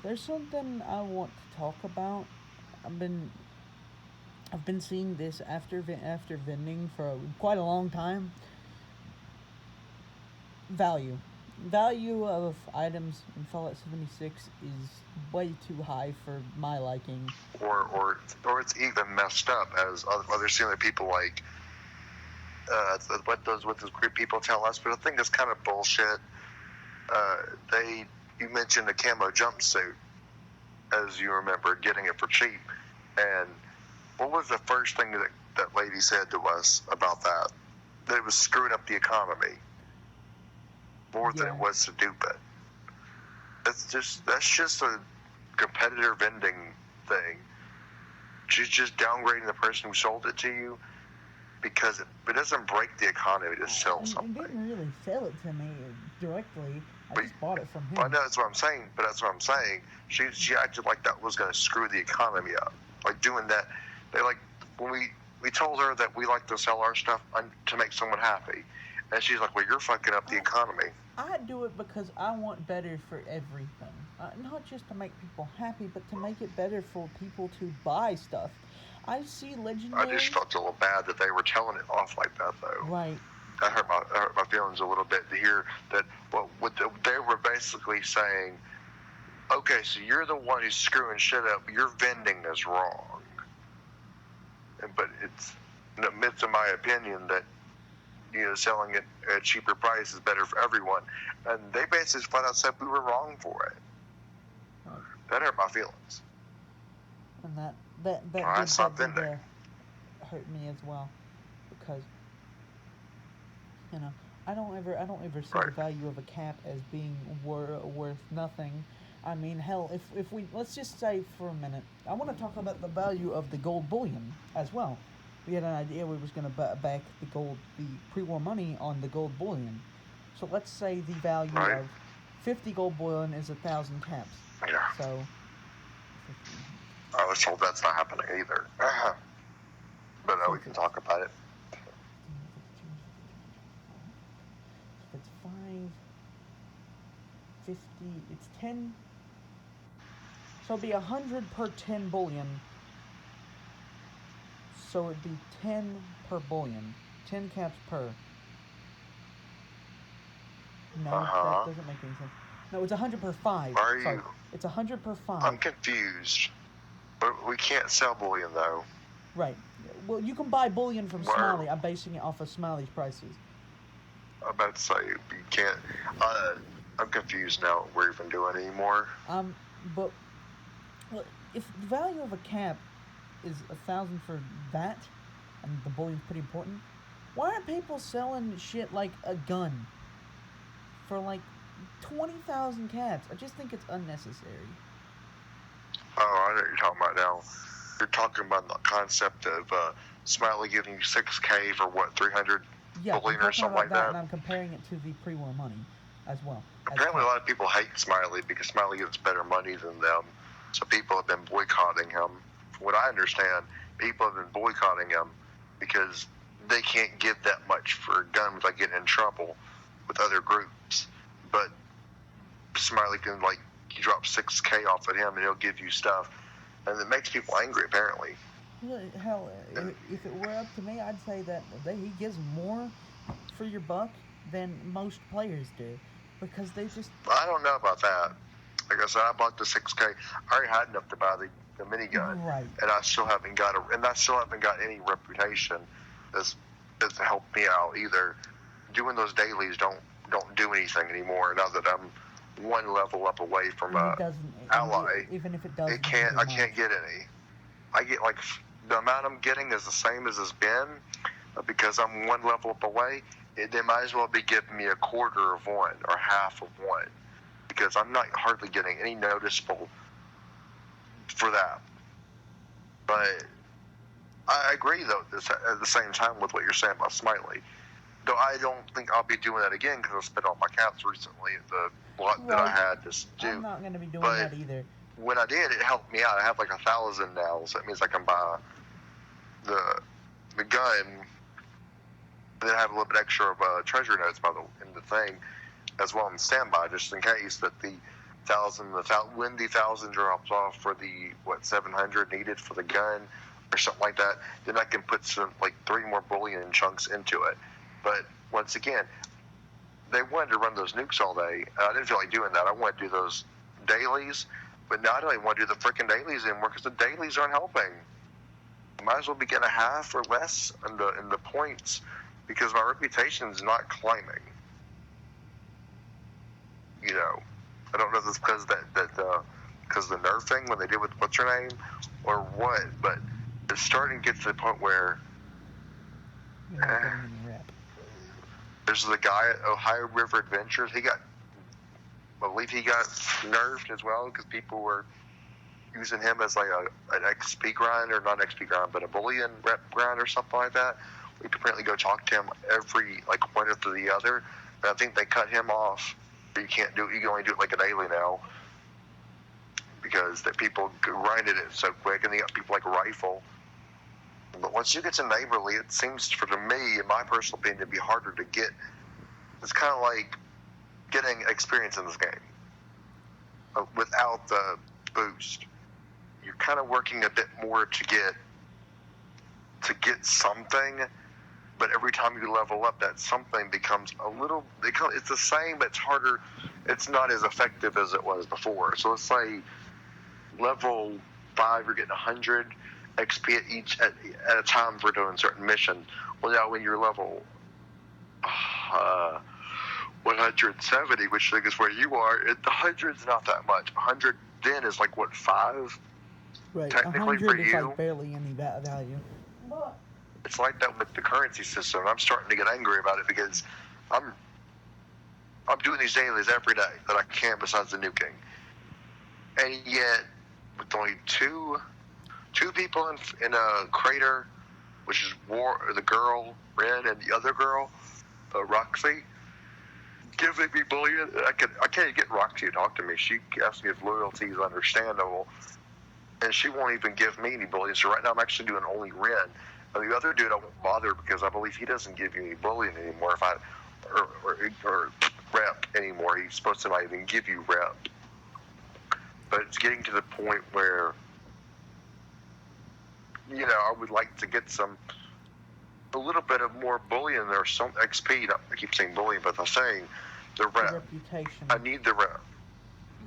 There's something I want to talk about. I've been I've been seeing this after vending for quite a long time. Value of items in Fallout 76 is way too high for my liking. Or it's even messed up as other similar people like what those group people tell us. But I think it's kind of bullshit. They You mentioned a camo jumpsuit, as you remember, getting it for cheap. And what was the first thing that lady said to us about that? That it was screwing up the economy more than it was stupid. That's just a competitor vending thing. She's just downgrading the person who sold it to you because it doesn't break the economy to sell something. He didn't really sell it to me directly. I just bought it from him. I know that's what I'm saying, but that's what I'm saying. She acted like that was going to screw the economy up. Like doing that, they like when we told her that we like to sell our stuff to make someone happy, and she's like, "Well, you're fucking up the economy." I do it because I want better for everything. Not just to make people happy, but to make it better for people to buy stuff. I see Legendary. I just felt a little bad that they were telling it off like that, though. Right. That hurt my feelings a little bit to hear that they were basically saying, okay, so you're the one who's screwing shit up. Your vending is wrong. But it's in my opinion that selling it at a cheaper price is better for everyone. And they basically flat out said we were wrong for it. Right. That hurt my feelings. And that did hurt me as well, because I don't ever see the value of a cap as being worth nothing. I mean, hell, if we let's just say for a minute, I want to talk about the value of the gold bullion as well. We had an idea we was going to back the pre-war money on the gold bullion. So let's say the value of 50 gold bullion is 1,000 caps. Yeah. So. I was told that's not happening either. But we can talk about it. It's 50, it's 10. So it'd be 100 per 10 bullion. So it'd be 10 per bullion. 10 caps per. No, that doesn't make any sense. No, it's 100 per 5. Sorry. It's 100 per 5. I'm confused. But we can't sell bullion, though. Right. Well, you can buy bullion from Smiley. I'm basing it off of Smiley's prices. I'm about to say, you can't... I'm confused now what we're even doing anymore. But if the value of a cap is 1,000 for that, and the bullion's pretty important, why are people selling shit like a gun for like 20,000 caps? I just think it's unnecessary. Oh, I know what you're talking about now. You're talking about the concept of Smiley giving you 6K for what, 300 bullion or something like that? And I'm comparing it to the pre-war money as well. Apparently, a lot of people hate Smiley because Smiley gets better money than them. So people have been boycotting him. From what I understand, people have been boycotting him because they can't give that much for a gun without getting in trouble with other groups. But Smiley can, like, you drop 6K off at him and he'll give you stuff. And it makes people angry, apparently. Hell, if it were up to me, I'd say that he gives more for your buck than most players do. Because they just... I don't know about that. Like I said, I bought the 6K. I already had enough to buy the minigun. Right. And I still haven't got any reputation that's helped me out either. Doing those dailies don't do anything anymore now that I'm one level up away from ally. Even if it does, I can't get any. I get like the amount I'm getting is the same as it's been, but because I'm one level up away, they might as well be giving me a quarter of one or half of one, because I'm not hardly getting any noticeable for that. But I agree though at the same time with what you're saying about Smiley. Though I don't think I'll be doing that again because I spent all my caps recently at the lot that I had to do. I'm not going to be doing that either. When I did, it helped me out. I have like 1,000 now, so that means I can buy the gun. And then I have a little bit extra of treasure notes in the thing as well on standby, just in case that the 8,000, when the 1,000 drops off for the 700 needed for the gun or something like that, then I can put some 3 more bullion chunks into it. But once again, they wanted to run those nukes all day. I didn't feel like doing that. I wanted to do those dailies, but now I don't even want to do the freaking dailies anymore because the dailies aren't helping. I might as well be getting a half or less in the points because my reputation's not climbing. I don't know if it's because because the nerf thing when they did with what's her name or what, but it's starting to get to the point where You're not getting any rep. There's the guy at Ohio River Adventures. I believe he got nerfed as well because people were using him as an XP grind, or not XP grind, but a bullion rep grind or something like that. We could apparently go talk to him every one after the other. And I think they cut him off. You can't do it. You can only do it a daily now because the people grinded it so quick, and they got people like Rifle. But once you get to Neighborly, it seems to me, in my personal opinion, to be harder to get. It's kind of like getting experience in this game without the boost. You're kind of working a bit more to get something, but every time you level up, that something becomes it's the same, but it's harder. It's not as effective as it was before. So let's say level 5, you're getting 100 XP at a time for doing certain missions. Well, now when you're level 170, which I think is where you are, the 100's not that much. 100 then is 5? Right, technically 100 for is you. Barely any value. It's like that with the currency system. I'm starting to get angry about it because I'm doing these dailies every day that I can besides the nuking. And yet, with only two people in a crater, which is the girl, Ren, and the other girl, Roxy, giving me bullion. I can't get Roxy to talk to me. She asks me if loyalty is understandable, and she won't even give me any bullion. So right now I'm actually doing only Ren. And the other dude I won't bother because I believe he doesn't give you any bullion anymore or rep anymore. He's supposed to not even give you rep. But it's getting to the point where, I would like to get a little bit of more bullion or some XP. I keep saying bullion, but I'm saying the rep. The reputation. I need the rep.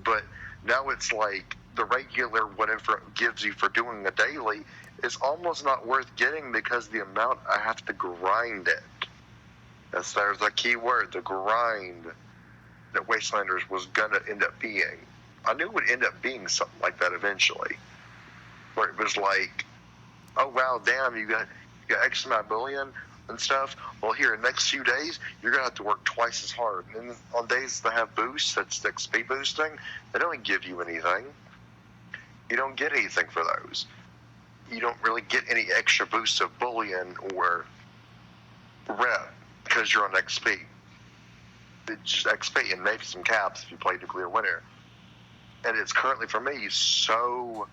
But now it's like the regular whatever it gives you for doing a daily is almost not worth getting because the amount I have to grind it. There's a key word, the grind that Wastelanders was going to end up being. I knew it would end up being something like that eventually. Where it was like, oh wow, damn, you got X amount of bullion and stuff. Well, here, in the next few days, you're going to have to work twice as hard. And then on days that have boosts, that's the XP boosting, they don't give you anything. You don't get anything for those. You don't really get any extra boosts of bullion or rep because you're on XP. It's just XP and maybe some caps if you play Nuclear Winter. And it's currently, for me, so...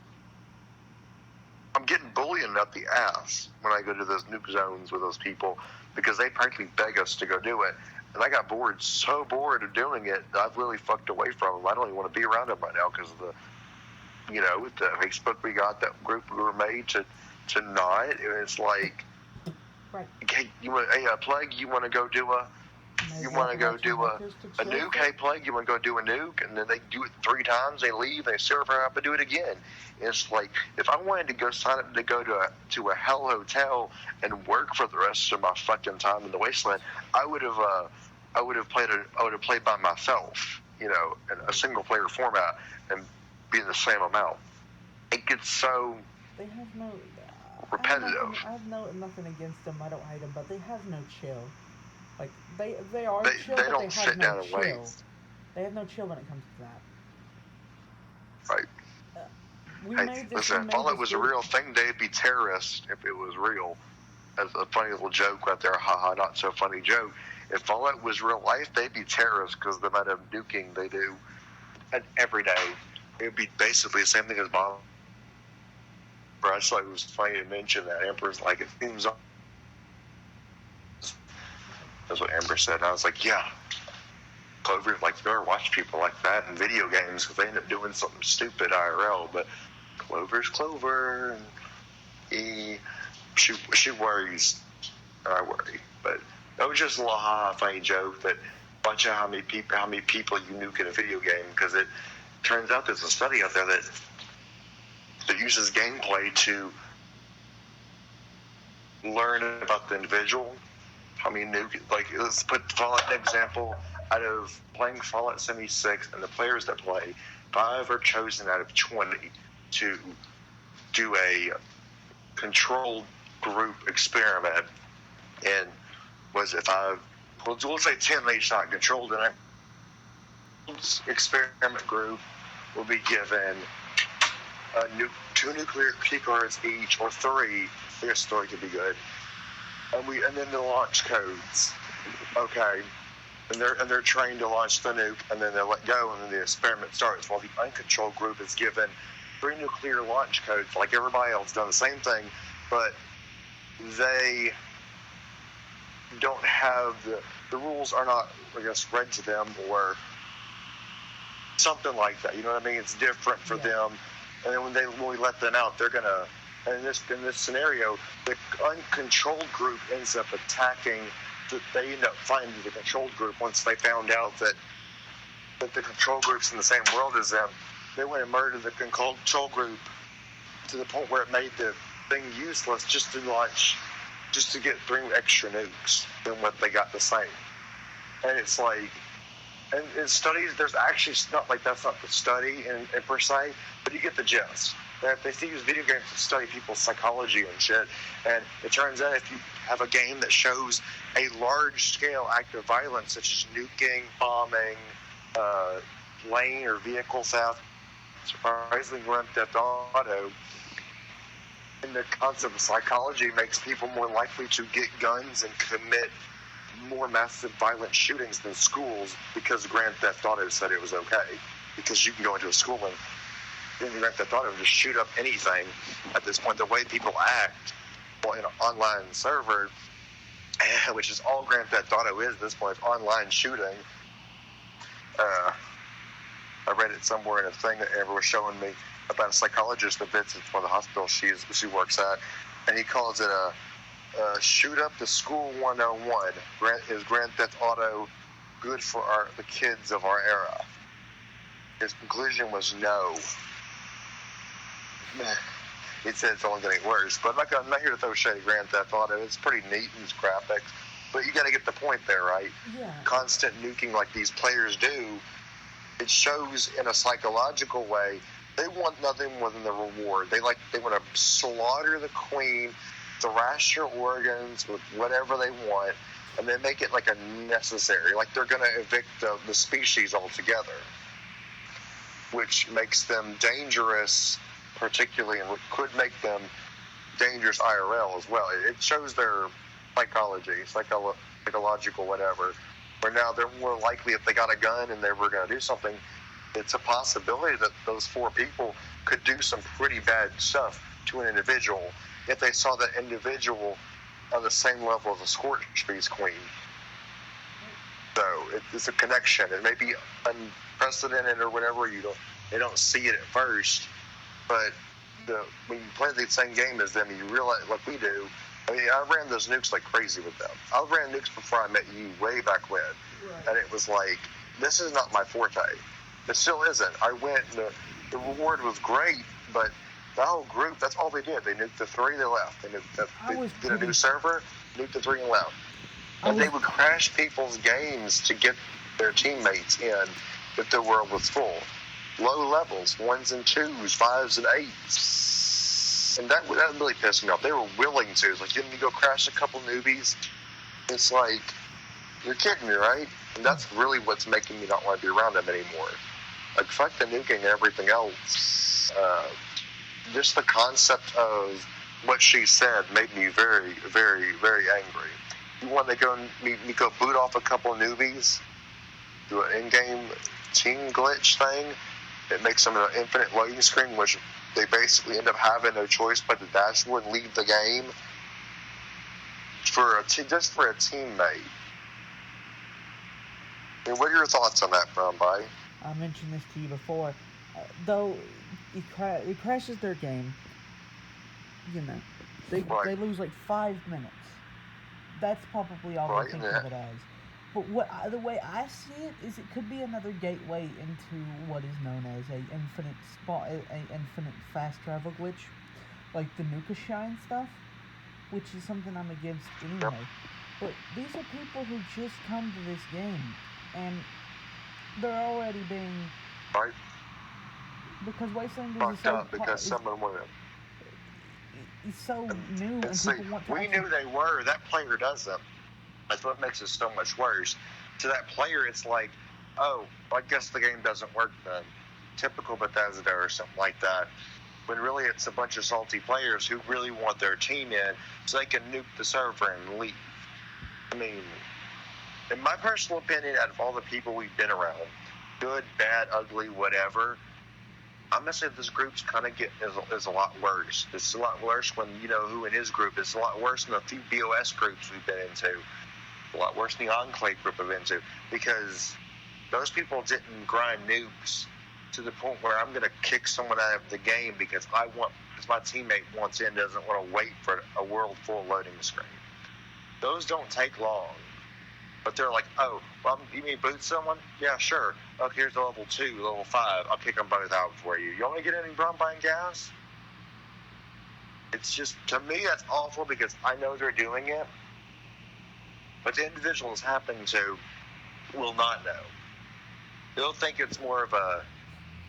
I'm getting bullion up the ass when I go to those nuke zones with those people because they practically beg us to go do it. And I got so bored of doing it that I've really fucked away from them. I don't even want to be around them right now because of the Facebook we got, that group we were made to not. And it's like, right. Hey, Plague, you want to go do a nuke? Hey, Plague, you want to go do a nuke? And then they do it 3 times, they leave, they server up and do it again. And it's like, if I wanted to go sign up to go to a hell hotel and work for the rest of my fucking time in the wasteland, I would have played by myself, in a single player format and be in the same amount. It gets so they have no repetitive. I have nothing against them. I don't hate them, but they have no chill. Like they are chill, they but don't they have sit no down and chill. wait. They have no chill when it comes to that. Right. Listen, if Fallout was a real thing, they'd be terrorists if it was real. As a funny little joke right there, haha, not so funny joke. If Fallout was real life, they'd be terrorists because the amount of nuking they do every day. It would be basically the same thing as bomb. But I just thought it was funny to mention that. Emperor's like, it seems. That's what Amber said. I was like, yeah. Clover, like, you ever watch people like that in video games because they end up doing something stupid IRL, but Clover's Clover, and she worries, and I worry. But that was just a little funny joke that watch out how many people you nuke in a video game, because it turns out there's a study out there that uses gameplay to learn about the individual. How many let's put Fallout an example. Out of playing Fallout 76 and the players that play, 5 are chosen out of 20 to do a controlled group experiment. And was it 5? We'll say 10 each not controlled. And experiment group will be given 2 nuclear key cards each, or 3. Their story could be good. And then the launch codes. Okay. And they're trained to launch the nuke, and then they'll let go, and then the experiment starts. While the uncontrolled group is given 3 nuclear launch codes, like everybody else, done the same thing, but they don't have the rules are not, I guess, read to them, or something like that. You know what I mean? It's different for them. And then when we let them out, they're gonna. And in this scenario, the uncontrolled group ends up attacking. They end up finding the controlled group once they found out that the control group's in the same world as them. They went and murdered the control group to the point where it made the thing useless just to get 3 extra nukes than what they got the same. And it's like, and in studies, there's actually not like that's not the study in per se, but you get the gist. They use video games to study people's psychology and shit. And it turns out if you have a game that shows a large-scale act of violence, such as nuking, bombing, plane or vehicle theft, surprisingly Grand Theft Auto, and the concept of psychology makes people more likely to get guns and commit more massive violent shootings than schools, because Grand Theft Auto said it was okay. Because you can go into a school and in Grand Theft Auto just shoot up anything at this point. The way people act in an online server, which is all Grand Theft Auto is at this point, online shooting. I read it somewhere in a thing that Amber was showing me about a psychologist that visits one of the hospitals she works at, and he calls it a shoot up the school 101. Is Grand Theft Auto good for the kids of our era? His conclusion was no. He said it's only going to get worse, but I'm not here to throw shade at Grand Theft Auto. It's pretty neat in its graphics, but you got to get the point there, right? Yeah. Constant nuking like these players do, it shows in a psychological way they want nothing more than the reward. They want to slaughter the queen, thrash your organs with whatever they want, and then make it like a necessary, like they're going to evict the species altogether, which makes them dangerous, particularly, and could make them dangerous IRL as well. It shows their psychology, psychological whatever, where now they're more likely, if they got a gun and they were going to do something, it's a possibility that those 4 people could do some pretty bad stuff to an individual if they saw that individual on the same level as a Scorched Beast Queen. So it's a connection. It may be unprecedented or whatever. They don't see it at first, but when you play the same game as them, you realize, like we do. I mean, I ran those nukes like crazy with them. I ran nukes before I met you, way back when, and it was like, this is not my forte. It still isn't. I went, and the reward was great, but the whole group, that's all they did. They nuked the 3, they left. They did a new server, nuked the 3 and left. And they would crash people's games to get their teammates in if the world was full. Low levels, 1s and 2s, 5s and 8s. And that really pissed me off. They were willing to. It's like, you need to go crash a couple newbies. It's like, you're kidding me, right? And that's really what's making me not want to be around them anymore. Like, fuck the nuking and everything else. Just the concept of what she said made me very, very, very angry. You want to go boot off a couple newbies, do an in-game team glitch thing. It makes them an infinite loading screen, which they basically end up having no choice but the dashboard and leave the game just for a teammate. I mean, what are your thoughts on that, Brown Boy? I mentioned this to you before. Though it crashes their game, you know, Right, they lose like 5 minutes. That's probably all they right, think of it as. But the way I see it is, it could be another gateway into what is known as a infinite fast travel glitch, like the Nuka Shine stuff, which is something I'm against yep, anyway. But these are people who just come to this game, and they're already being, right, because Wastelanders fucked up because someone went in. is so new, And and see, people want to we actually. knew they were. That player doesn't. That's what makes it so much worse. To that player, it's like, oh, I guess the game doesn't work then. Typical Bethesda or something like that. When really it's a bunch of salty players who really want their team in so they can nuke the server and leave. I mean, in my personal opinion, out of all the people we've been around, good, bad, ugly, whatever, I'm gonna say this group's kind of is a lot worse. It's a lot worse when you know who in his group. It's a lot worse than the few BOS groups we've been into. A lot worse than the Enclave group I've been into, because those people didn't grind nukes to the point where I'm gonna kick someone out of the game because my teammate wants in, doesn't want to wait for a world full loading screen. Those don't take long. But they're like, oh, well, you mean boot someone? Yeah, sure. Okay, here's the level 2, level 5. I'll kick them both out for you. You want me to get any Brombyne gas? It's just, to me, that's awful because I know they're doing it. But the individuals happening to will not know. They'll think it's more of a,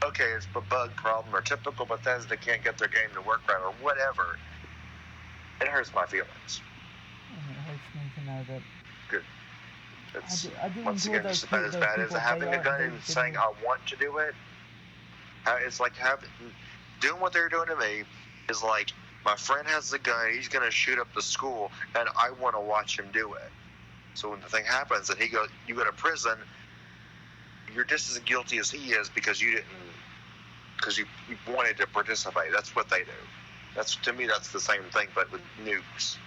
okay, it's a bug problem, or typical Bethesda can't get their game to work right, or whatever. It hurts my feelings. And it hurts me to know that. Good. It's, I do once enjoy again, those just about as bad as having a gun and saying I want to do it. It's like doing what they're doing to me is like, my friend has the gun, he's going to shoot up the school, and I want to watch him do it. So when the thing happens and you go to prison, you're just as guilty as he is because you wanted to participate. That's what they do. To me, that's the same thing, but with nukes.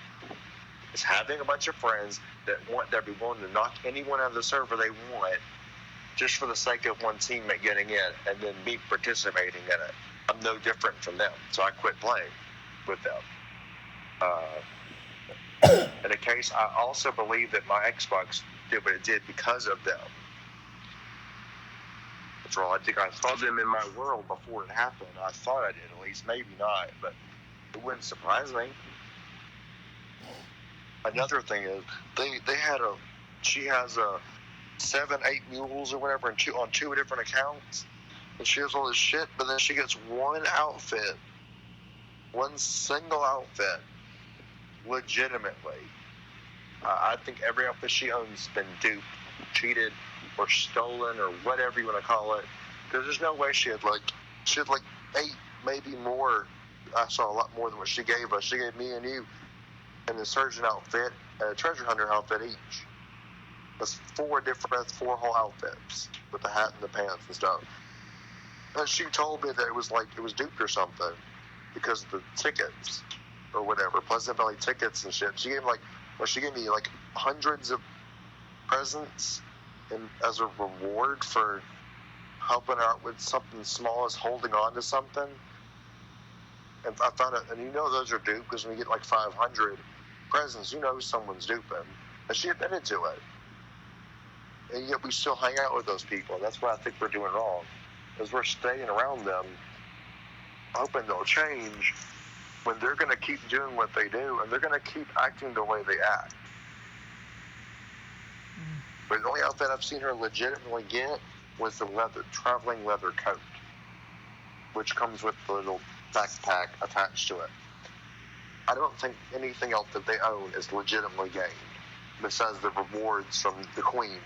It's having a bunch of friends that be willing to knock anyone out of the server they want just for the sake of one teammate getting in, and then me participating in it. I'm no different from them, so I quit playing with them. In a case, I also believe that my Xbox did what it did because of them. That's all. I think I saw them in my world before it happened. I thought I did, at least. Maybe not, but it wouldn't surprise me. Another thing is, she has 7, 8 mules or whatever on 2 different accounts, and she has all this shit, but then she gets one single outfit, legitimately. I think every outfit she owns has been duped, cheated, or stolen, or whatever you want to call it, because there's no way she had 8, maybe more. I saw a lot more than what she gave us. She gave me and you and the surgeon outfit and a treasure hunter outfit each. That's 4 whole outfits with the hat and the pants and stuff. And she told me that it was duped or something because of the tickets or whatever, Pleasant Valley tickets and shit. She gave me hundreds of presents and as a reward for helping her out with something small as holding on to something. And I found out, and those are duped because when you get 500 presents, someone's duping. And she admitted to it. And yet we still hang out with those people. That's what I think we're doing wrong. Because we're staying around them, hoping they'll change when they're going to keep doing what they do, and they're going to keep acting the way they act. But the only outfit I've seen her legitimately get was the traveling leather coat, which comes with the little backpack attached to it. I don't think anything else that they own is legitimately gained, besides the rewards from the Queen,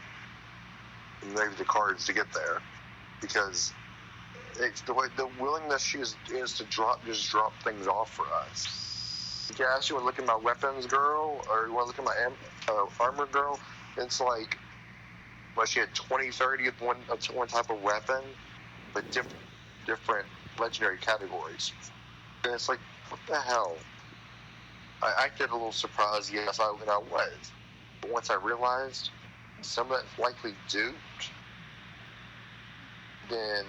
and maybe the cards to get there, because it's the willingness she is to drop things off for us. You ask, you want to look at my weapons, girl, or you want to look at my armor, girl? It's like, she had 20, 30 of one type of weapon, but different legendary categories. And it's like, what the hell? I acted a little surprised, yes, I was. But once I realized, some of it's likely duped, then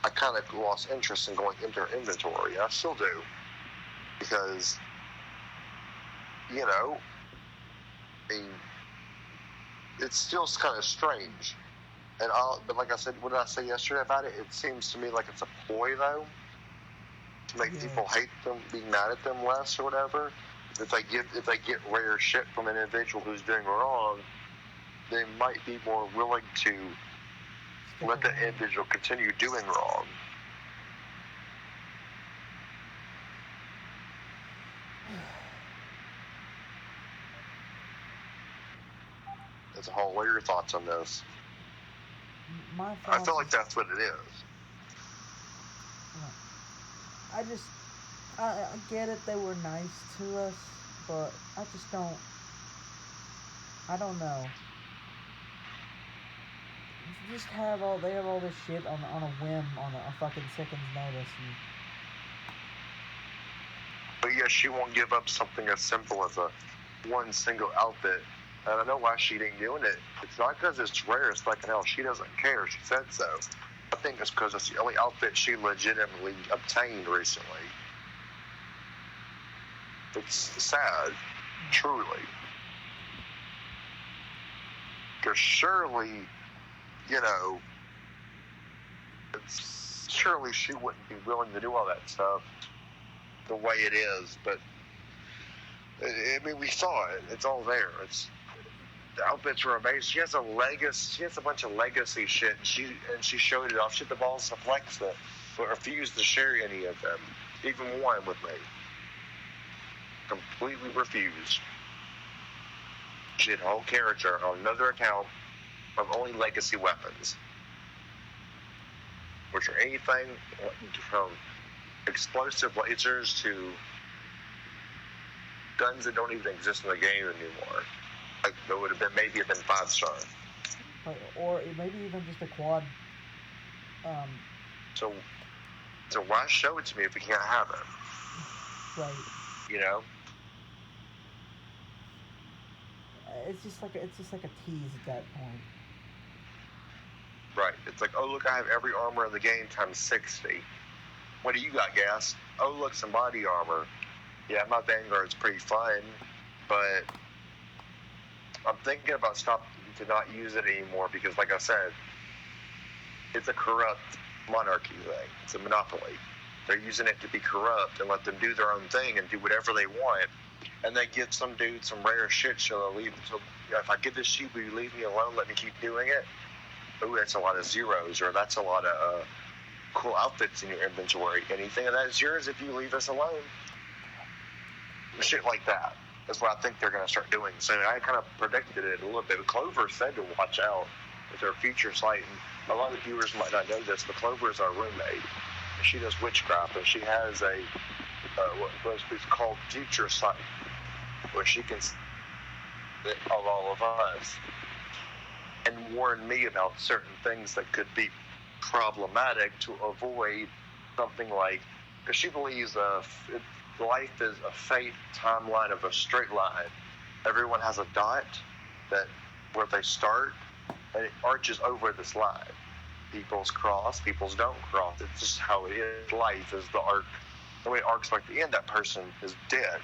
I kind of lost interest in going into inventory. I still do, because, you know, I mean, it's still kind of strange. But like I said, what did I say yesterday about it? It seems to me like it's a ploy, though, to make people hate them, be mad at them less or whatever. If they get rare shit from an individual who's doing wrong, they might be more willing to let that individual continue doing wrong. As a whole, what are your thoughts on this? My I thoughts feel like that's what it is. I get it, they were nice to us, but I don't know. Just they have all this shit on a whim, on a fucking second's notice. But yeah, she won't give up something as simple as one single outfit. And I know why she ain't doing it. It's not because it's rare. It's like, hell, she doesn't care. She said so. I think it's because it's the only outfit she legitimately obtained recently. It's sad, truly. Because surely, you know, surely she wouldn't be willing to do all that stuff the way it is. But I mean, we saw it. It's all there. The outfits were amazing. She has a bunch of legacy shit. And she showed it off. She had the balls to flex it, but refused to share any of them, even one with me. Completely refused. She had a whole character on another account of only legacy weapons, which are anything from explosive lasers to guns that don't even exist in the game anymore. Like, that would have been 5-star. Or maybe even just a quad. So why show it to me if we can't have it? Right. You know? It's just like a tease at that point. Right. It's like, oh, look, I have every armor in the game times 60. What do you got, Gas? Oh, look, some body armor. Yeah, my Vanguard's pretty fun, but I'm thinking about stopping to not use it anymore because, like I said, it's a corrupt monarchy thing. It's a monopoly. They're using it to be corrupt and let them do their own thing and do whatever they want. And they give some dude some rare shit, so they'll leave. So if I give this to you, will you leave me alone? Let me keep doing it. Ooh, that's a lot of zeros, or that's a lot of cool outfits in your inventory. Anything of that is yours if you leave us alone. Shit like that. That's what I think they're going to start doing. So I kind of predicted it a little bit. Clover said to watch out with her future site. And a lot of viewers might not know this, but Clover is our roommate. And she does witchcraft, and she has what's called future sight, where she can see of all of us and warn me about certain things that could be problematic to avoid something like, because she believes life is a fate timeline of a straight line. Everyone has a dot where they start, and it arches over this line. People's cross, people's don't cross. It's just how it is. Life is the arc. The way it arcs like the end, that person is dead.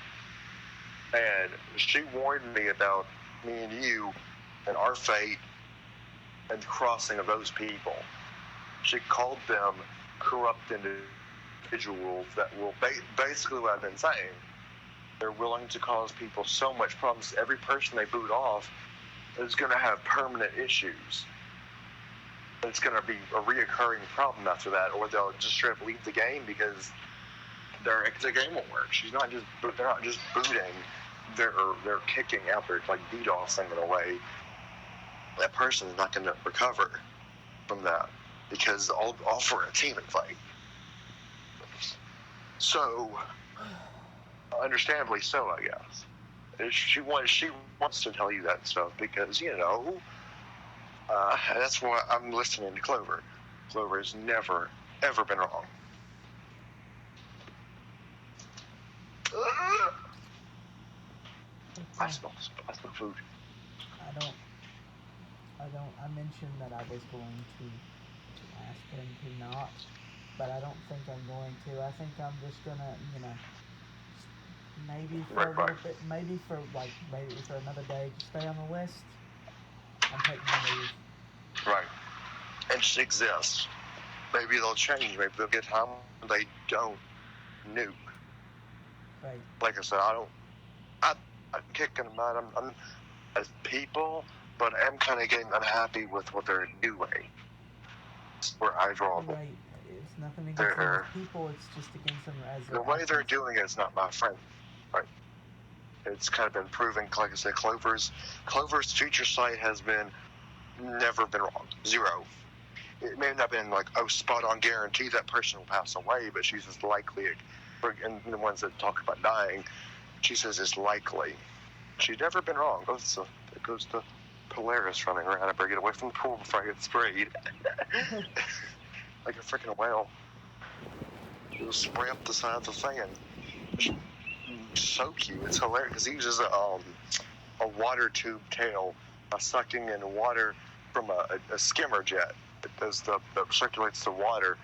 And she warned me about me and you and our fate and the crossing of those people. She called them corrupt individuals that will basically what I've been saying. They're willing to cause people so much problems. Every person they boot off is going to have permanent issues. It's going to be a reoccurring problem after that, or they'll just straight up leave the game because the game won't work. They're not just booting. They're kicking out. They're like DDoSing in a way. That person is not going to recover from that because all for a team fight. So, understandably so, I guess. She wants to tell you that stuff because, that's why I'm listening to Clover. Clover has never, ever been wrong. I smell food. I don't. I mentioned that I was going to ask him to not, but I don't think I'm going to. I think I'm just gonna, maybe for a Right, right, little bit, maybe for another day to stay on the list. I'm taking the leave. right. And she exists. Maybe they'll change. Maybe they'll get time when they don't nuke. Right. Like I said, I'm kicking them out. I'm as people, but I'm kind of getting unhappy with what they're doing. That's where I draw the Right. It's nothing against them as people. It's just against them as the way they're doing it is not my friend. Right. It's kind of been proven. Like I said, Clover's future sight has never been wrong. Zero. It may not have been like, spot on guarantee that person will pass away, but she's as likely, and the ones that talk about dying, she says it's likely. She's never been wrong. It goes to Polaris running around. I better get away from the pool before I get sprayed. Like a freaking whale. It'll spray up the side of the fan. So cute. It's hilarious because he uses a water tube tail, sucking in water from a skimmer jet that circulates the water,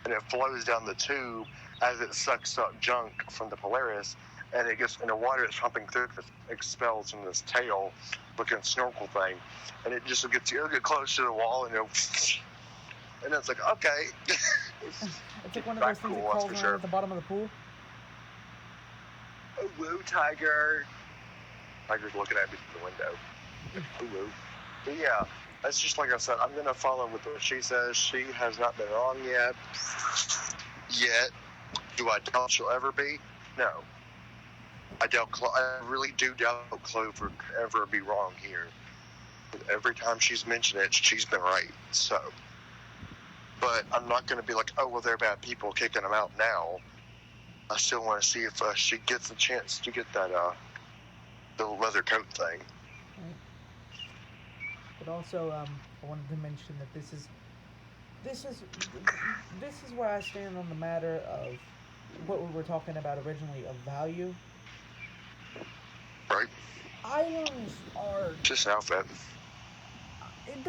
and it flows down the tube as it sucks up junk from the Polaris, and it gets in the water it's pumping through, it expels from this tail looking snorkel thing, and it just gets close to the wall, and it's like, okay. It's like one of those things that crawls around at the bottom of the pool. Oh, woo, Tiger. Tiger's looking at me through the window. Oh, woo. But yeah, that's just like I said, I'm going to follow with what she says. She has not been wrong yet. Do I doubt she'll ever be? No. I really do doubt Clover could ever be wrong here. Every time she's mentioned it, she's been right. So, but I'm not going to be like, oh, well, they're bad people, kicking them out now. I still want to see if she gets a chance to get that the leather coat thing. Right. But also, I wanted to mention that this is where I stand on the matter of what we were talking about originally of value. Right. Items are just an outfit. It's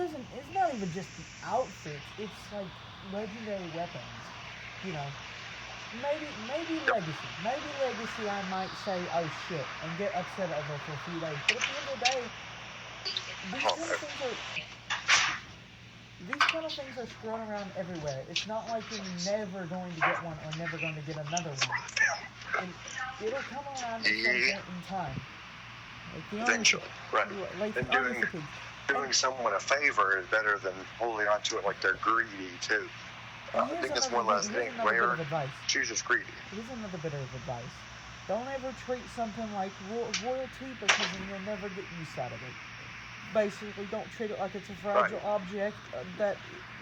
not even just the outfits. It's like legendary weapons. Maybe Legacy. Maybe Legacy I might say, oh shit, and get upset over for a few days. But at the end of the day, these kind of things are strewn around everywhere. It's not like you're never going to get one or never going to get another one. And it'll come around at some point in time. Eventually, right. Doing someone a favor is better than holding on to it like they're greedy too. I think it's one last thing where she's just greedy. Here's another bit of advice. Don't ever treat something like royalty because then you'll never get use out of it. Basically, don't treat it like it's a fragile object that,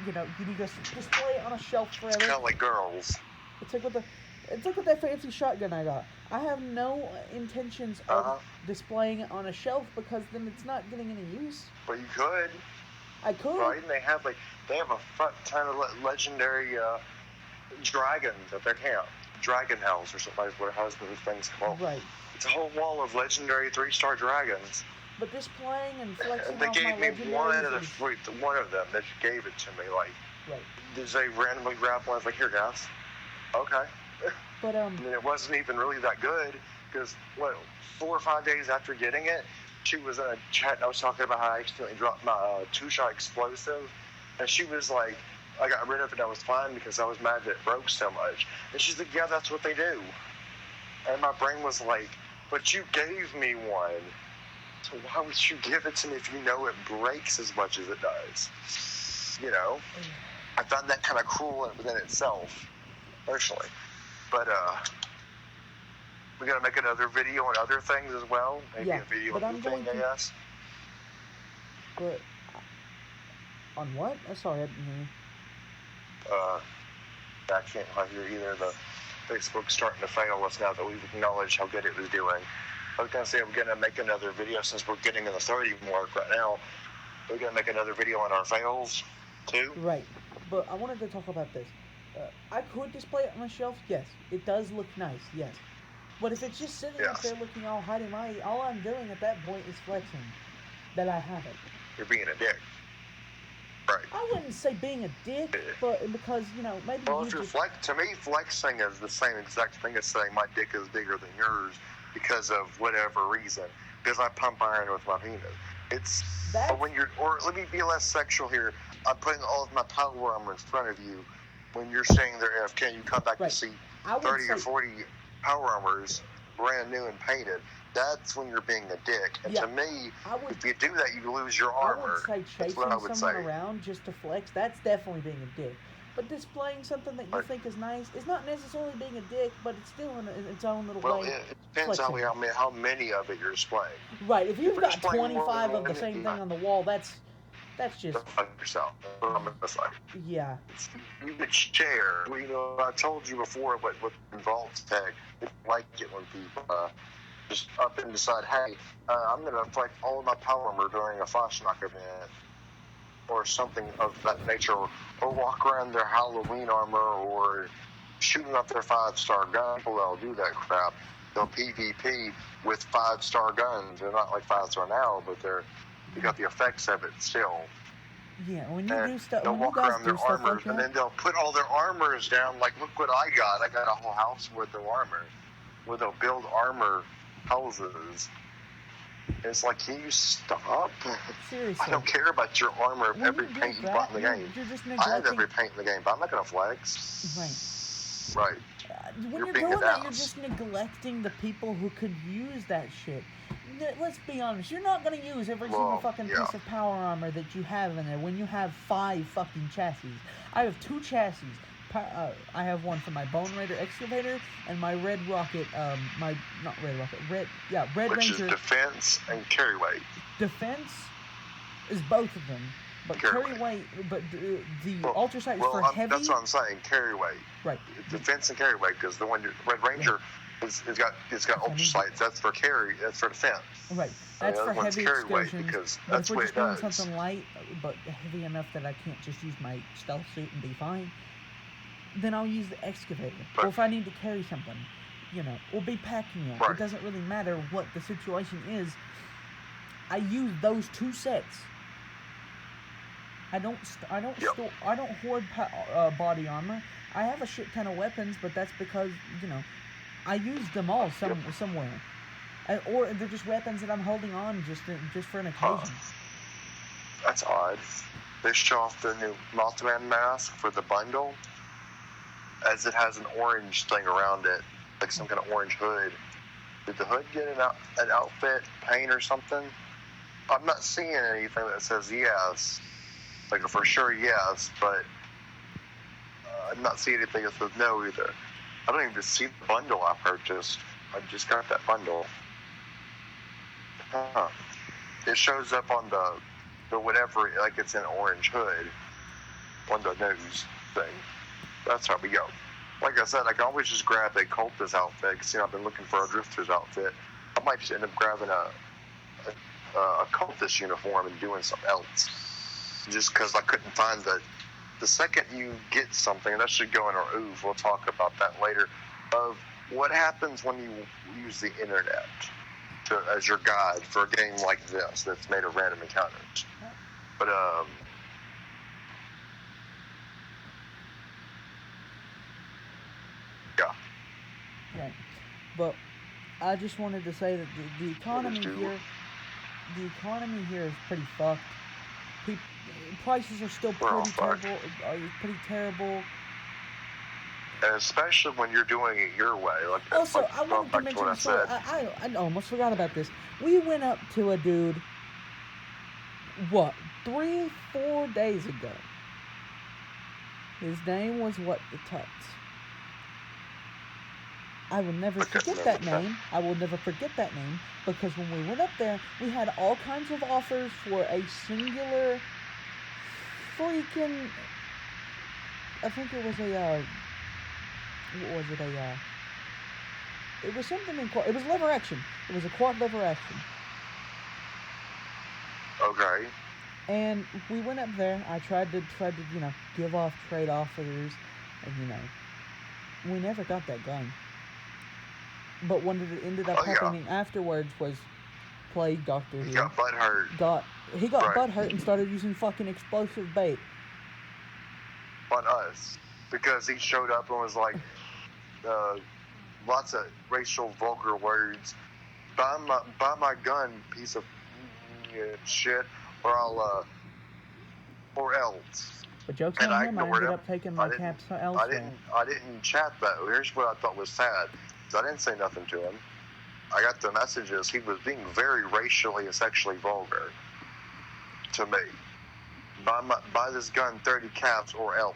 you need to display it on a shelf forever. It's kind of like girls. It's like with that fancy shotgun I got. I have no intentions of displaying it on a shelf because then it's not getting any use. But you could. I could. Right, and they have a front ton of legendary dragons at their camp. Dragon House or something like what those things called. Right. It's a whole wall of legendary 3-star dragons. But displaying and flexing they off gave my me one of them that gave it to me. Like, did they randomly grab one? I was like, here, guys. Okay. But and it wasn't even really that good because 4 or 5 days after getting it, she was in a chat and I was talking about how I accidentally dropped my 2-shot explosive, and she was like, I got rid of it and I was fine because I was mad that it broke so much. And she's like, yeah, that's what they do. And my brain was like, but you gave me one. So why would you give it to me if you know it breaks as much as it does? I found that kind of cruel within itself, personally. But we got to make another video on other things as well. Maybe a video on anything, I guess. But on what? Sorry, I didn't hear you. I can't hear either. The Facebook's starting to fail us now that we've acknowledged how good it was doing. I was going to say we're going to make another video since we're getting in the 30 mark right now. We're going to make another video on our fails, too. Right. But I wanted to talk about this. I could display it on a shelf, yes. It does look nice, yes. But if it's just sitting up there looking all high-and-mighty, all I'm doing at that point is flexing that I have it. You're being a dick. Right. I wouldn't say being a dick, but because, maybe Well, you if you're just... to me, flexing is the same exact thing as saying my dick is bigger than yours because of whatever reason. Because I pump iron with my penis. It's That's... when you're, or let me be less sexual here. I'm putting all of my power armor in front of you. When you're saying there, AFK, you come back Right. to see I would 30 say... or 40 power armors, brand new and painted. That's when you're being a dick. And to me, if you do that, you lose your armor. I would say chasing someone around just to flex, that's definitely being a dick. But displaying something that you think is nice is not necessarily being a dick, but it's still in its own little way. Well, it depends how many of it you're displaying. Right. If you've got 25 of the same thing on the wall, that's just... yourself. Yeah. You could share. I told you before what involves tech. It's like it when people just up and decide, hey, I'm going to flex all of my power armor during a Foshnok event or something of that nature, or walk around their Halloween armor or shooting up their 5-star gun. People that'll do that crap. They'll PvP with 5-star guns. They're not like 5-star now, but you got the effects of it still. Yeah, when you do stuff, they'll walk around their armors, like that, and then they'll put all their armors down. Like, look what I got! I got a whole house worth of armor. Where they'll build armor houses. And it's like, can you stop? Seriously, I don't care about your armor of every paint you bought in the game. You're just I have every paint in the game, but I'm not gonna flex. Right. When you're doing that, you're just neglecting the people who could use that shit. Let's be honest, you're not going to use every single fucking piece of power armor that you have in there when you have 5 fucking chassis. I have 2 chassis. I have one for my Bone Raider excavator and my Red Rocket, Red Which Ranger. Is defense and carry weight. Defense is both of them, but carry weight, but the Ultra Sight is for heavy. That's what I'm saying, carry weight. Right. Defense and carry weight, because the one Red Ranger it's got Ultra Sights. That's for carry. That's for defense. Right. That's for heavy excursions. Because but that's if we're what just it doing does. something light, but heavy enough that I can't just use my stealth suit and be fine, then I'll use the excavator. Or if I need to carry something, or be packing it. It doesn't really matter what the situation is. I use those 2 sets. I don't hoard body armor. I have a shit ton of weapons, but that's because I use them all somewhere, or they're just weapons that I'm holding on just for an occasion. That's odd. They show off the new Mothman mask for the bundle, as it has an orange thing around it, like some kind of orange hood. Did the hood get an outfit, paint, or something? I'm not seeing anything that says yes, like a for sure yes, but I'm not seeing anything that says no either. I don't even see the bundle I purchased. I just got that bundle. It shows up on the whatever, like it's an orange hood on the news thing. That's how we go. Like I said, I can always just grab a cultist outfit, because I've been looking for a drifter's outfit. I might just end up grabbing a cultist uniform and doing something else. Just because I couldn't find the second you get something, that should go in our oof, we'll talk about that later, of what happens when you use the internet as your guide for a game like this that's made of random encounters. But yeah. Right. But I just wanted to say that the economy here is pretty fucked. Prices are still pretty terrible. And especially when you're doing it your way. Also, I wanted to mention a story. I almost forgot about this. We went up to a dude, 3-4 days ago. His name was What the Tuts. I will never forget that name. I will never forget that name, because when we went up there, we had all kinds of offers for a singular freaking... I think it was what was it? It was something in quad. It was lever action. It was a quad lever action. Okay. And we went up there. I tried to give off trade offers, and we never got that gun. But what it ended up happening afterwards was plague doctor He here, got butthurt. got Right. butthurt and started using fucking explosive bait. On us. Because he showed up and was like, lots of racial vulgar words. Buy my gun, piece of shit, or I'll, or else. But joke's And on I him, I ignored ended him. up taking my caps elsewhere. I didn't chat though. Here's what I thought was sad. I didn't say nothing to him. I got the messages. He was being very racially and sexually vulgar to me. Buy this gun, 30 caps, or else.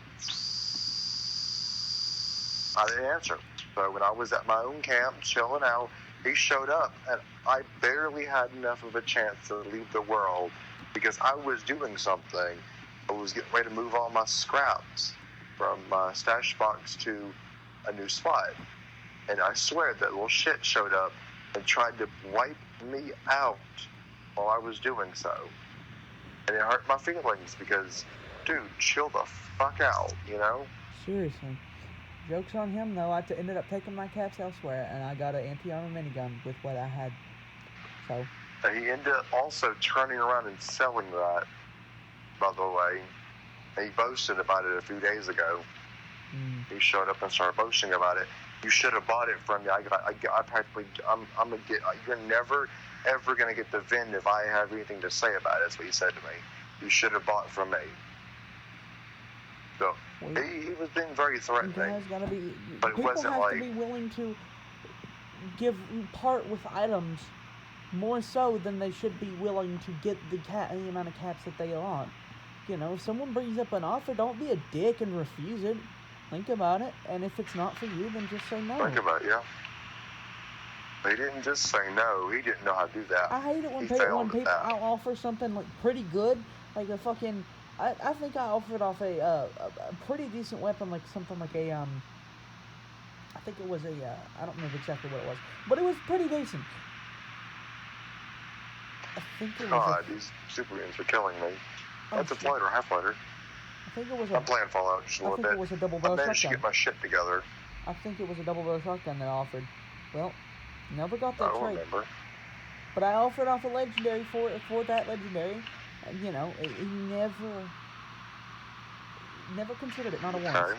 I didn't answer. So when I was at my own camp, chilling out, he showed up, and I barely had enough of a chance to leave the world because I was doing something. I was getting ready to move all my scraps from my stash box to a new spot. And I swear that little shit showed up and tried to wipe me out while I was doing so. And it hurt my feelings because, dude, chill the fuck out, you know? Seriously. Joke's on him, though. I ended up taking my caps elsewhere, and I got an anti-armor minigun with what I had. So. And he ended up also turning around and selling that, by the way. And he boasted about it a few days ago. He showed up and started boasting about it. You should have bought it from me. I'm gonna get. You're never ever gonna get the VIN if I have anything to say about it. That's what he said to me. You should have bought from me. So he was being very threatening. Gotta be, but it wasn't like people have to be willing to part with items more so than they should be willing to get the amount of caps that they want. You know, if someone brings up an offer, don't be a dick and refuse it. Think about it, and if it's not for you, then just say no. Think about it, yeah. He didn't just say no. He didn't know how to do that. I hate it when people I'll offer something like pretty good, like a fucking. I think I offered off a pretty decent weapon, like something like a I think it was a I don't remember exactly what it was, but it was pretty decent. I think it was. God, these super units are killing me. That's a fighter, half fighter. I think it was I'm playing Fallout just a little bit. I think it was a double barrel shotgun. I managed to get my shit together. I think it was a double barrel shotgun that I offered. Well, never got that I don't trait. remember. But I offered off a legendary for that legendary, and you know, he never considered it, not a once.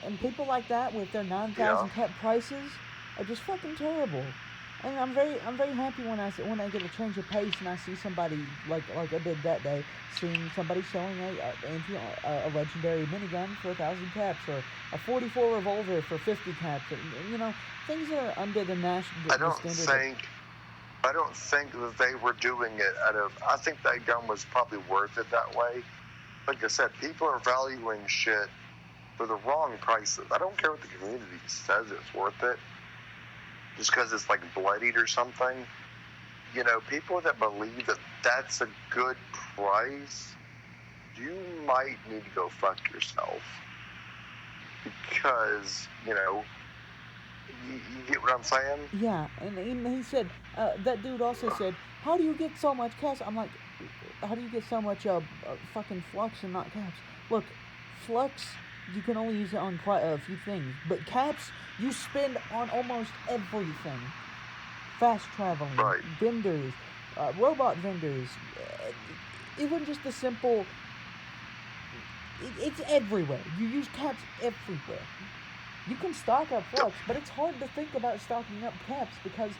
And people like that with their 9,000 cap prices are just fucking terrible. And I'm very happy when I get a change of pace and I see somebody like I did that day, seeing somebody selling a legendary minigun for 1,000 caps or a 44 revolver for 50 caps. And, you know, things are under the national. I don't think that they were doing it I think that gun was probably worth it that way. Like I said, people are valuing shit for the wrong prices. I don't care what the community says it's worth it. Just because it's like bloodied or something. You know, people that believe that that's a good price, you might need to go fuck yourself. Because, you know, you get what I'm saying? Yeah, and he said, that dude also said, how do you get so much cash? I'm like, how do you get so much fucking flux and not caps? Look, flux, you can only use it on quite a few things, but caps, you spend on almost everything. Fast traveling, vendors, robot vendors, even just the simple, it's everywhere. You use caps everywhere. You can stock up flux, but it's hard to think about stocking up caps because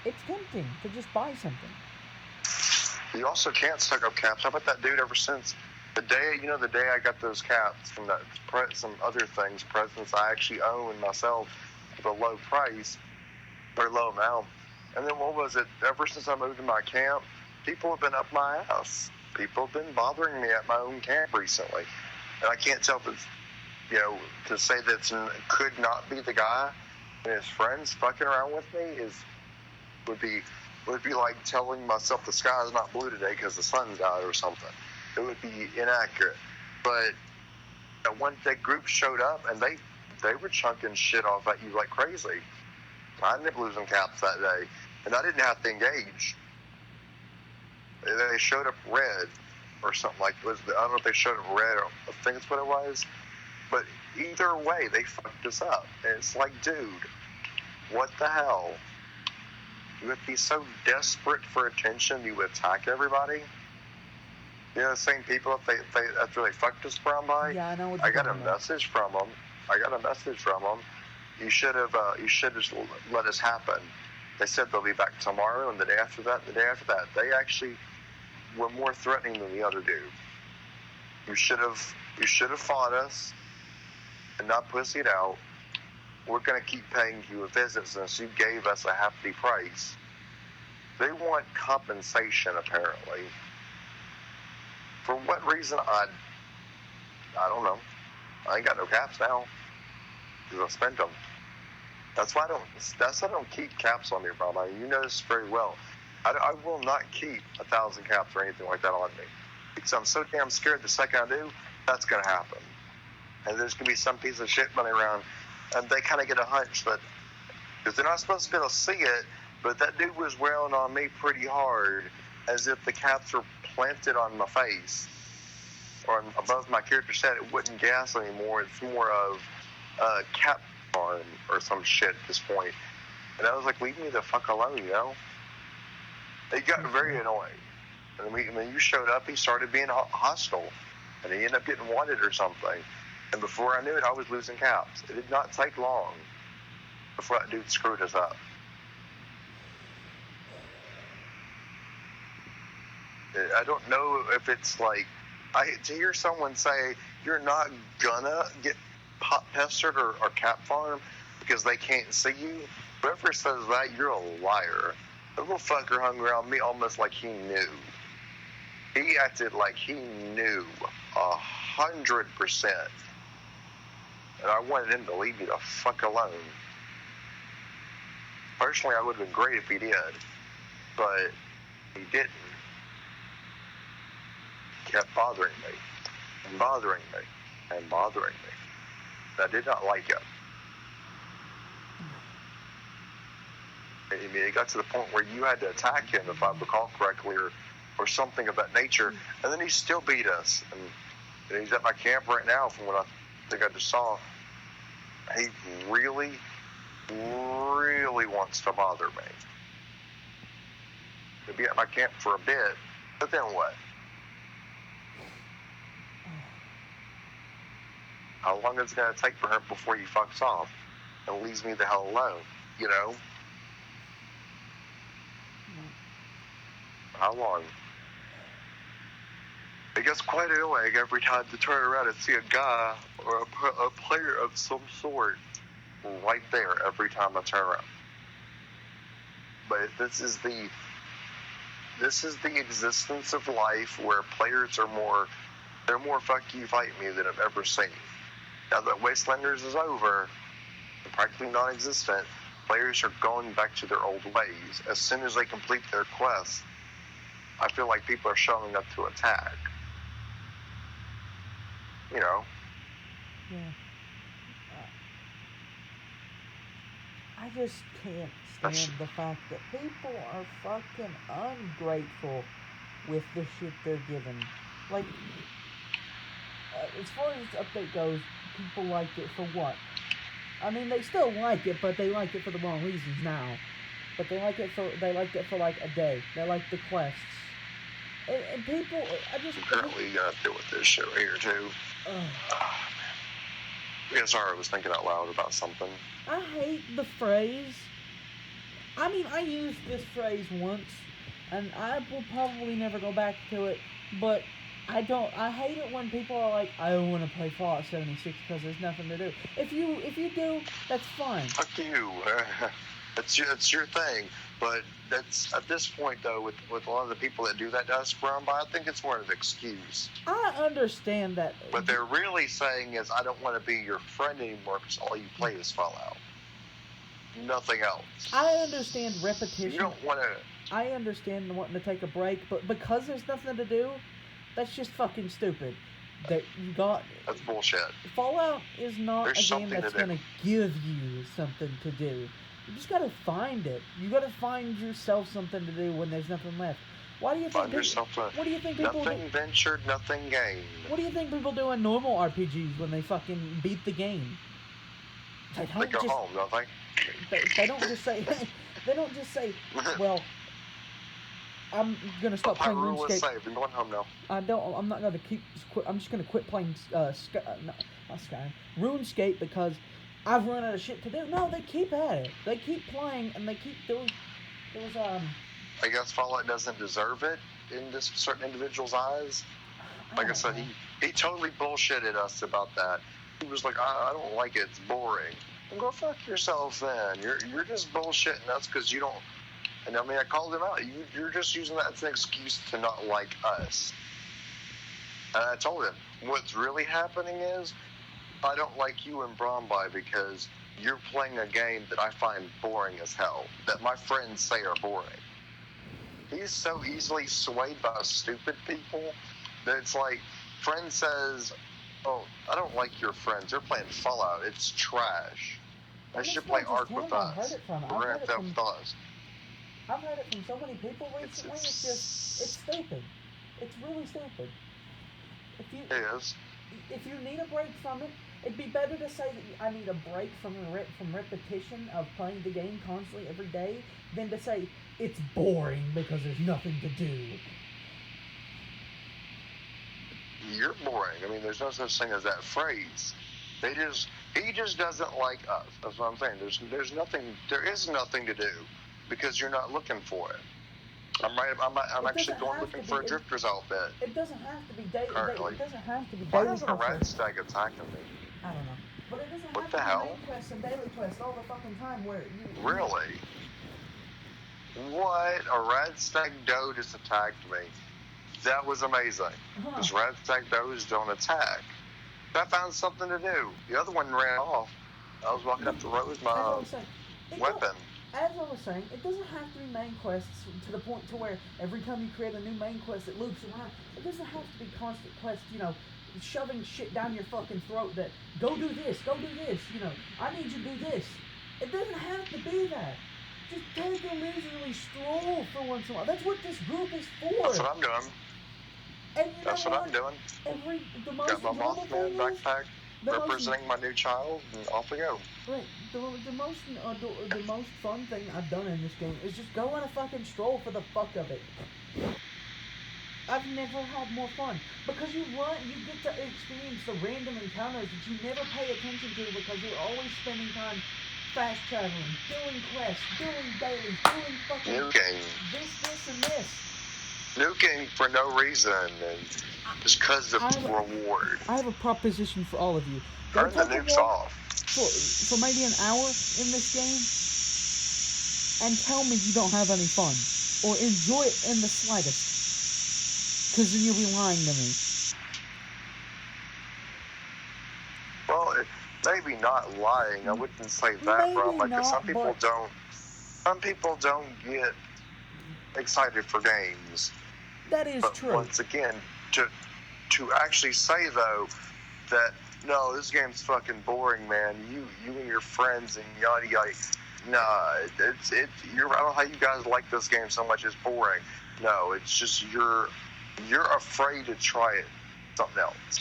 it's tempting to just buy something. You also can't stock up caps. How about that dude ever since the day I got those caps from some other things, presents I actually own myself at a low price or low amount. And then what was it? Ever since I moved to my camp, people have been up my ass. People have been bothering me at my own camp recently. And I can't tell if it's, you know, to say that could not be the guy and his friends fucking around with me would be like telling myself the sky is not blue today because the sun's out or something. It would be inaccurate. But that group showed up and they were chunking shit off at you like crazy. I ended up losing caps that day, and I didn't have to engage. They showed up red or something like I don't know if they showed up red or I think that's what it was. But either way, they fucked us up. And it's like, dude, what the hell? you would be so desperate for attention you would attack everybody. You know, the same people after they fucked us brown by. Yeah, I know what I you're got a talking about. message from them. You should have just let us happen. They said they'll be back tomorrow, and the day after that. They actually were more threatening than the other dude. You should have fought us and not pussied out. We're going to keep paying you a visit since you gave us a hefty price. They want compensation, apparently. For what reason, I don't know. I ain't got no caps now because I spent them. That's why I don't keep caps on me, bro. You know this very well. I will not keep 1,000 caps or anything like that on me because I'm so damn scared the second I do, that's going to happen. And there's going to be some piece of shit running around, and they kind of get a hunch that, because they're not supposed to be able to see it, but that dude was wailing on me pretty hard as if the caps were planted on my face or above my character set. It wouldn't gas anymore. It's more of cap farm or some shit at this point. And I was like, leave me the fuck alone, you know? It got very annoying. And when you showed up, he started being hostile. And he ended up getting wanted or something. And before I knew it, I was losing caps. It did not take long before that dude screwed us up. I don't know if it's like, to hear someone say, you're not gonna get pestered or cap farm because they can't see you. Whoever says that, you're a liar. The little fucker hung around me almost like he knew. He acted like he knew 100%. And I wanted him to leave me the fuck alone. Personally, I would have been great if he did. But he didn't. He kept bothering me. And bothering me. And bothering me. I did not like it. I mean, it got to the point where you had to attack him, if I recall correctly, or something of that nature, and then he still beat us. And he's at my camp right now, from what I think I just saw. He really, really wants to bother me. He'll be at my camp for a bit, but then what? How long is it going to take for him before he fucks off and leaves me the hell alone, you know? How long? It gets quite annoying every time to turn around and see a guy or a player of some sort right there every time I turn around. But this is the existence of life where players are more fuck you fight me than I've ever seen. Now that Wastelanders is over, practically non-existent, players are going back to their old ways. As soon as they complete their quests, I feel like people are showing up to attack. You know? Yeah. I just can't stand the fact that people are fucking ungrateful with the shit they're given. Like, as far as this update goes, people liked it for what? I mean, they still like it, but they like it for the wrong reasons now. But they liked it for like a day. They like the quests. And people, Apparently you gotta deal with this shit right here too. Yeah, sorry, I was thinking out loud about something. I hate the phrase. I mean, I used this phrase once, and I will probably never go back to it, but I hate it when people are like, I don't want to play Fallout 76 because there's nothing to do. If you do, that's fine. Fuck you. It's your thing. But that's, at this point, though, with a lot of the people that do that to us around by, I think it's more of an excuse. I understand that. What they're really saying is, I don't want to be your friend anymore because all you play is Fallout. Nothing else. I understand repetition. You don't want to... I understand wanting to take a break, but because there's nothing to do, that's just fucking stupid. That's bullshit. Fallout is not a game that's going to give you something to do. You just gotta find it. You gotta find yourself something to do when there's nothing left. What do you think people Nothing ventured, nothing gained. What do you think people do in normal RPGs when they fucking beat the game? They They don't go just home, don't they? they don't just say they don't just say, well, I'm gonna stop playing Hyrule is RuneScape. saved. I'm going home now. I'm not gonna keep. I'm just gonna quit playing not Skyrim, RuneScape because I've run out of shit to do. No, they keep at it. They keep playing and they keep doing. There was I guess Fallout doesn't deserve it in this certain individual's eyes. Like I said, he totally bullshitted us about that. He was like, I don't like it. It's boring. Well, go fuck yourself then. You're just bullshitting us because you don't. And I mean, I called him out. You're just using that as an excuse to not like us. And I told him, what's really happening is, I don't like you and Bromby because you're playing a game that I find boring as hell, that my friends say are boring. He's so easily swayed by stupid people that it's like, friend says, oh, I don't like your friends. They're playing Fallout. It's trash. They should play Ark with us. Grand Theft Auto. I've heard it from so many people recently. It's stupid. It's really stupid. If you need a break from it, it'd be better to say that I need a break from repetition of playing the game constantly every day than to say it's boring because there's nothing to do. You're boring. I mean, there's no such thing as that phrase. He just doesn't like us. That's what I'm saying. There is nothing to do because you're not looking for it. I'm right. I'm actually going looking for a drifter's outfit. It doesn't have to be daily. Currently. It doesn't have to be Why daily. isn't a red stag attacking me? I don't know. But it doesn't What have the to hell? be main quests and daily quests all the fucking time where you... Really? What? A red stag doe just attacked me. That was amazing. Because red stag does don't attack. I found something to do. The other one ran off. I was walking up the road with my weapon. As I was saying, it doesn't have to be main quests to the point to where every time you create a new main quest it loops around. It doesn't have to be constant quests, shoving shit down your fucking throat that, go do this, I need you to do this. It doesn't have to be that. Just take a leisurely stroll for once in a while. That's what this group is for. That's what I'm doing. And That's what I'm doing. Got my Mothman backpack representing my new child, and off we go. Right. The most fun thing I've done in this game is just go on a fucking stroll for the fuck of it. I've never had more fun because you get to experience the random encounters that you never pay attention to because you're always spending time fast traveling, doing quests, doing dailies, doing fucking this and this. Nuking for no reason and just because of reward. I have a proposition for all of you. Turn the nukes off. For maybe an hour in this game and tell me you don't have any fun or enjoy it in the slightest. Because then you'll be lying to me. Well, maybe not lying. I wouldn't say that, bro. Because some people don't get excited for games. That is true. Once again, to actually say though that no, this game's fucking boring, man. You and your friends and yada yada. Nah, it's I don't know how you guys like this game so much. It's boring. No, it's just you're afraid to try it something else.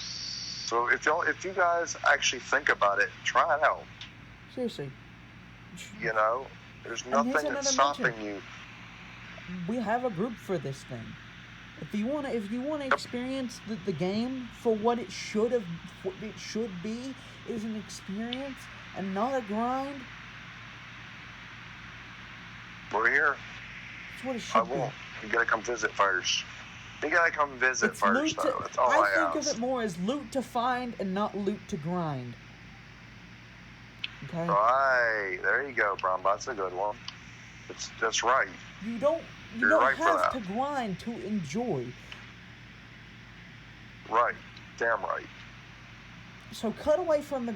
So if you guys actually think about it, try it out. Seriously. There's nothing that's stopping you. We have a group for this thing. If you want to experience the game for what it should be, is an experience and not a grind. We're here. That's what it should be. You gotta come visit first. You gotta come visit first, though. That's all I ask. I think of it more as loot to find and not loot to grind. Okay. Right. There you go, Brom. That's a good one. That's right. You don't have to grind to enjoy. Right. Damn right. So cut away from the